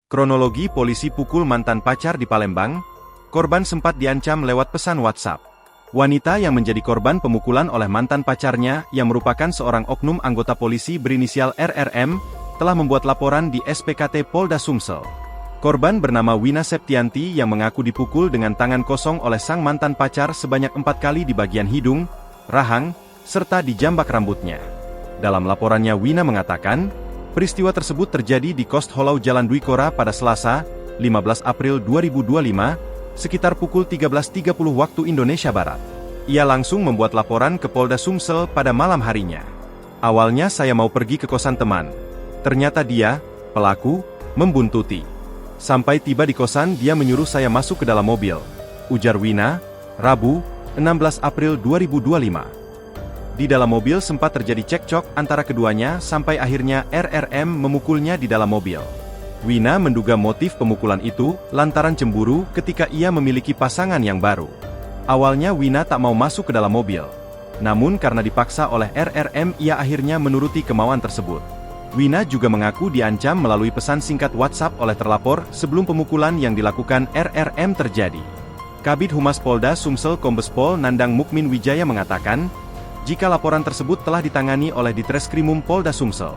Kronologi polisi pukul mantan pacar di Palembang, korban sempat diancam lewat pesan WhatsApp. Wanita yang menjadi korban pemukulan oleh mantan pacarnya yang merupakan seorang oknum anggota polisi berinisial RRM, telah membuat laporan di SPKT Polda Sumsel. Korban bernama Wina Septianti yang mengaku dipukul dengan tangan kosong oleh sang mantan pacar sebanyak 4 kali di bagian hidung, rahang, serta di jambak rambutnya. Dalam laporannya Wina mengatakan, peristiwa tersebut terjadi di Kos Holau Jalan Dwi Kora pada Selasa, 15 April 2025, sekitar pukul 13.30 waktu Indonesia Barat. Ia langsung membuat laporan ke Polda Sumsel pada malam harinya. Awalnya saya mau pergi ke kosan teman. Ternyata dia, pelaku, membuntuti. Sampai tiba di kosan dia menyuruh saya masuk ke dalam mobil. Ujar Wina, Rabu, 16 April 2025. Di dalam mobil sempat terjadi cekcok antara keduanya sampai akhirnya RRM memukulnya di dalam mobil. Wina menduga motif pemukulan itu lantaran cemburu ketika ia memiliki pasangan yang baru. Awalnya Wina tak mau masuk ke dalam mobil. Namun karena dipaksa oleh RRM ia akhirnya menuruti kemauan tersebut. Wina juga mengaku diancam melalui pesan singkat WhatsApp oleh terlapor sebelum pemukulan yang dilakukan RRM terjadi. Kabid Humas Polda Sumsel Kombes Pol Nandang Mukmin Wijaya mengatakan, jika laporan tersebut telah ditangani oleh Ditreskrimum Polda Sumsel.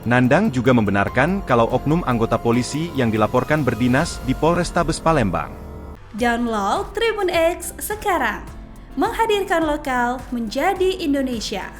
Nandang juga membenarkan kalau oknum anggota polisi yang dilaporkan berdinas di Polrestabes Palembang. Download Tribun X sekarang, menghadirkan lokal menjadi Indonesia.